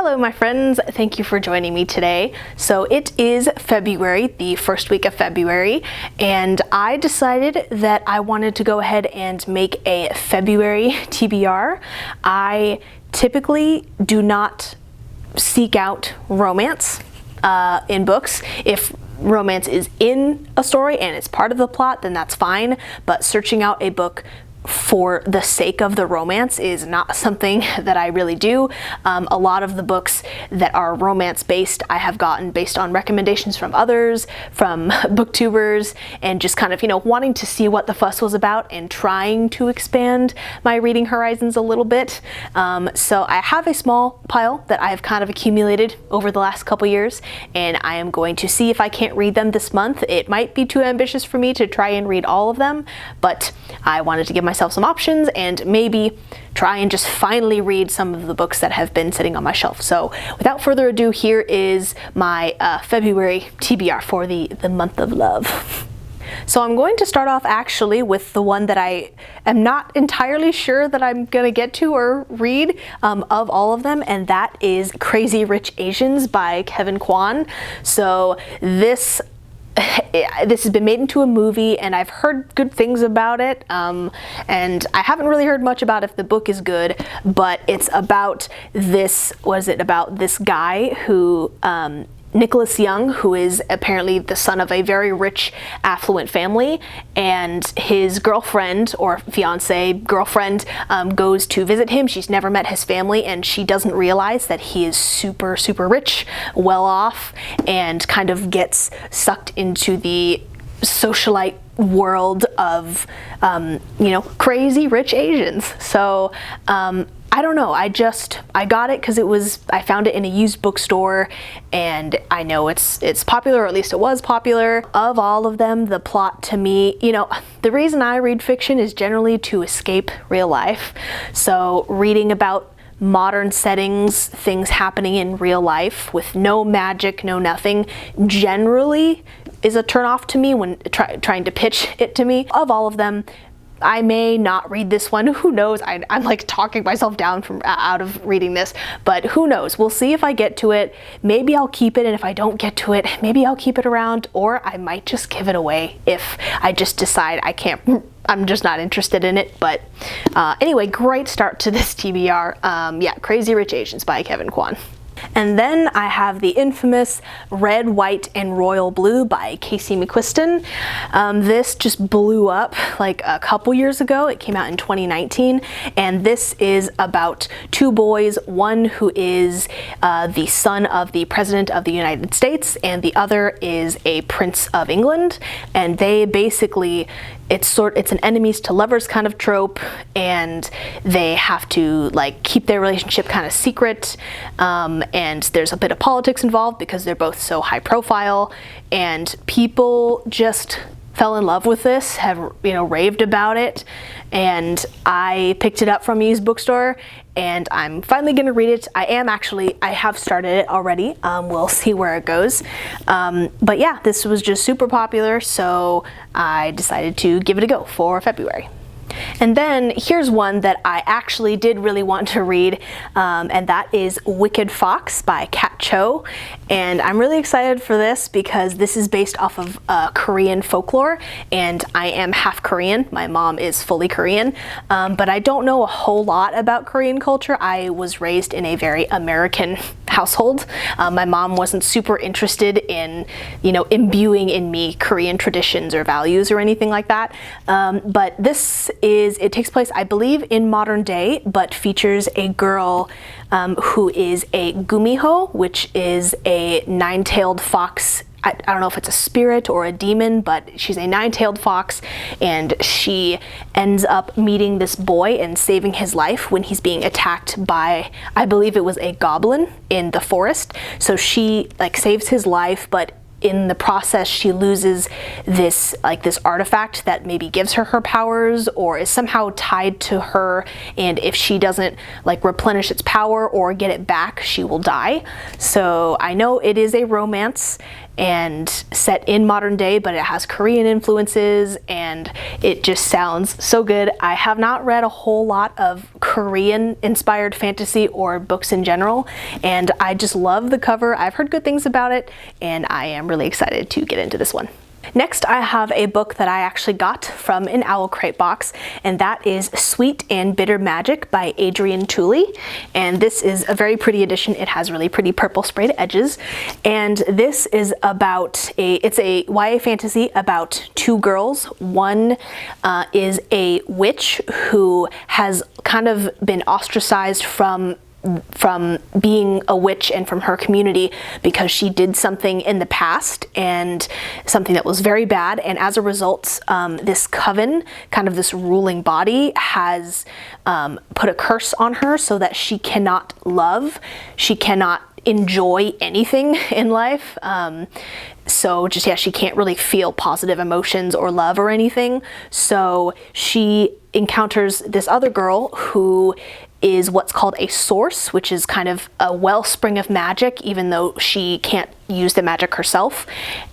Hello my friends, thank you for joining me today. So it is February, the first week of February, and I decided that I wanted to go ahead and make a February TBR. I typically do not seek out romance in books. If romance is in a story and it's part of the plot, then that's fine, but searching out a book for the sake of the romance is not something that I really do. A lot of the books that are romance based I have gotten based on recommendations from others, from booktubers, and just kind of, wanting to see what the fuss was about and trying to expand my reading horizons a little bit. So I have a small pile that I have kind of accumulated over the last couple years, and I am going to see if I can't read them this month. It might be too ambitious for me to try and read all of them, but I wanted to give myself some options and maybe try and just finally read some of the books that have been sitting on my shelf. So without further ado, here is my February TBR for the month of love. So I'm going to start off actually with the one that I am not entirely sure that I'm gonna get to or read of all of them, and that is Crazy Rich Asians by Kevin Kwan. So this has been made into a movie, and I've heard good things about it, and I haven't really heard much about if the book is good, but it's about this, about this guy who, Nicholas Young, who is apparently the son of a very rich, affluent family, and his girlfriend, or fiance, girlfriend, goes to visit him. She's never met his family, and she doesn't realize that he is super, super rich, well off, and kind of gets sucked into the socialite world of, crazy rich Asians. So, I don't know, I got it because I found it in a used bookstore, and I know it's popular, or at least it was popular. Of all of them, the plot to me, the reason I read fiction is generally to escape real life. So reading about modern settings, things happening in real life with no magic, no nothing, generally is a turn-off to me when trying to pitch it to me. Of all of them, I may not read this one. Who knows? I'm like talking myself down from out of reading this, but who knows? We'll see if I get to it. Maybe I'll keep it, and if I don't get to it, maybe I'll keep it around, or I might just give it away if I just decide I'm just not interested in it. But anyway, great start to this TBR. Yeah, Crazy Rich Asians by Kevin Kwan. And then I have the infamous Red, White, and Royal Blue by Casey McQuiston. This just blew up like a couple years ago. It came out in 2019, and this is about two boys, one who is the son of the President of the United States, and the other is a Prince of England, and they basically, it's an enemies to lovers kind of trope, and they have to keep their relationship kind of secret, and there's a bit of politics involved because they're both so high profile, and people just fell in love with this, have raved about it, and I picked it up from a used bookstore, and I'm finally gonna read it. I have started it already. We'll see where it goes. But yeah, this was just super popular, so I decided to give it a go for February. And then here's one that I actually did really want to read, and that is Wicked Fox by Kat Cho. And I'm really excited for this because this is based off of Korean folklore, and I am half Korean. My mom is fully Korean, but I don't know a whole lot about Korean culture. I was raised in a very American household. My mom wasn't super interested in, imbuing in me Korean traditions or values or anything like that. But it takes place, I believe, in modern day, but features a girl who is a gumiho, which is a nine-tailed fox. I don't know if it's a spirit or a demon, but she's a nine-tailed fox, and she ends up meeting this boy and saving his life when he's being attacked by, I believe it was a goblin in the forest. So she saves his life, but in the process she loses this artifact that maybe gives her powers or is somehow tied to her, and if she doesn't replenish its power or get it back, she will die. So I know it is a romance and set in modern day, but it has Korean influences, and it just sounds so good. I have not read a whole lot of Korean inspired fantasy or books in general, and I just love the cover. I've heard good things about it, and I am really excited to get into this one. Next, I have a book that I actually got from an Owl Crate box, and that is Sweet and Bitter Magic by Adrienne Tooley. And this is a very pretty edition. It has really pretty purple sprayed edges. And this is about it's a YA fantasy about two girls. One is a witch who has kind of been ostracized from being a witch and from her community because she did something in the past, and something that was very bad, and as a result this coven, kind of this ruling body, has put a curse on her so that she cannot love, she cannot enjoy anything in life. So just, yeah, she can't really feel positive emotions or love or anything. So she encounters this other girl who is what's called a source, which is kind of a wellspring of magic, even though she can't use the magic herself.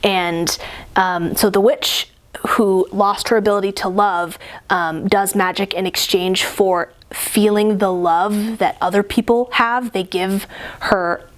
And so the witch, who lost her ability to love, does magic in exchange for feeling the love that other people have. They give her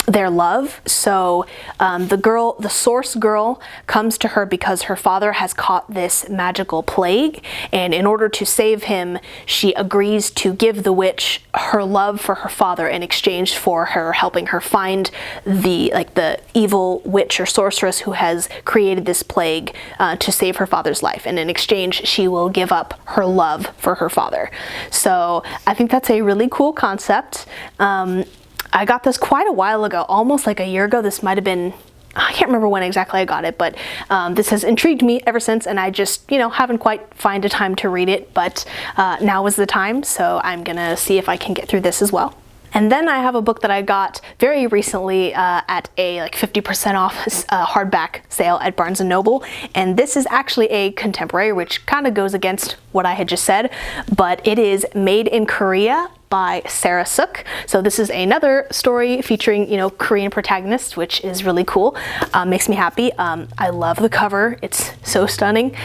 their love. So the source girl comes to her because her father has caught this magical plague, and in order to save him, she agrees to give the witch her love for her father in exchange for her helping her find the evil witch or sorceress who has created this plague to save her father's life. And in exchange, she will give up her love for her father. So I think that's a really cool concept. I got this quite a while ago, almost like a year ago. This might have been, I can't remember when exactly I got it, but this has intrigued me ever since, and I just, haven't quite found a time to read it, but now is the time, so I'm gonna see if I can get through this as well. And then I have a book that I got very recently at a 50% off hardback sale at Barnes & Noble. And this is actually a contemporary, which kind of goes against what I had just said, but it is Made in Korea by Sarah Suk. So this is another story featuring, Korean protagonists, which is really cool. Makes me happy. I love the cover. It's so stunning.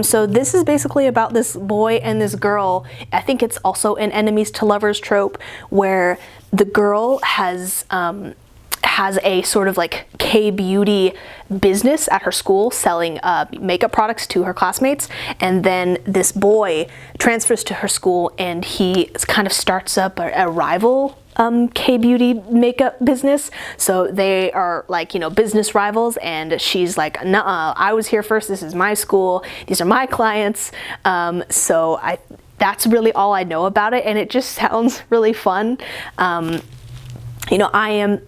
So this is basically about this boy and this girl. I think it's also an enemies to lovers trope, where the girl has a sort of K-beauty business at her school, selling makeup products to her classmates, and then this boy transfers to her school, and he kind of starts up a rival K-beauty makeup business. So they are business rivals, and she's like, nuh-uh, I was here first, this is my school, these are my clients. That's really all I know about it, and it just sounds really fun. I am,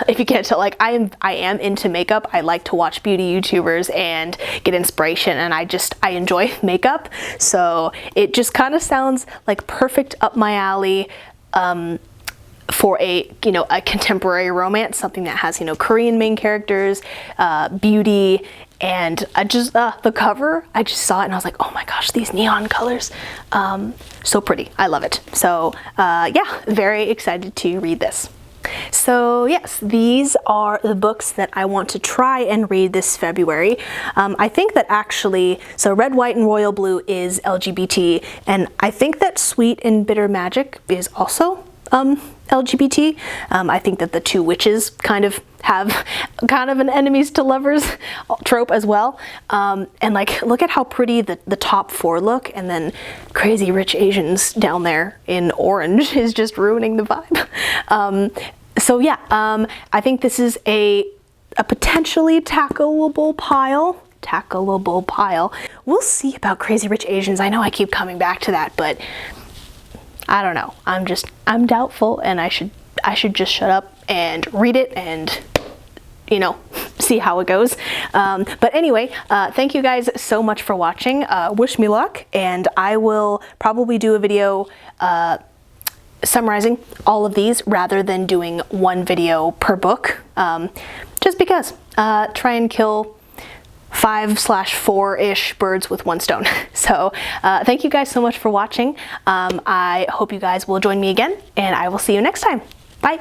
if you can't tell, I am into makeup. I like to watch beauty YouTubers and get inspiration, and I enjoy makeup. So it just kind of sounds like perfect up my alley for a contemporary romance, something that has Korean main characters, beauty, and the cover, I just saw it and I was like, oh my gosh, these neon colors, so pretty. I love it. So yeah, very excited to read this. So yes, these are the books that I want to try and read this February. I think that actually, so Red, White, and Royal Blue is LGBT, and I think that Sweet and Bitter Magic is also LGBT. I think that the two witches kind of have an enemies to lovers trope as well. And look at how pretty the top four look, and then Crazy Rich Asians down there in orange is just ruining the vibe. So yeah, I think this is a potentially tackleable pile. We'll see about Crazy Rich Asians. I know I keep coming back to that, but I don't know. I'm doubtful, and I should just shut up and read it and, see how it goes. But anyway, thank you guys so much for watching. Wish me luck, and I will probably do a video summarizing all of these rather than doing one video per book, just because try and kill 5/4-ish birds with one stone. So thank you guys so much for watching. I hope you guys will join me again, and I will see you next time. Bye.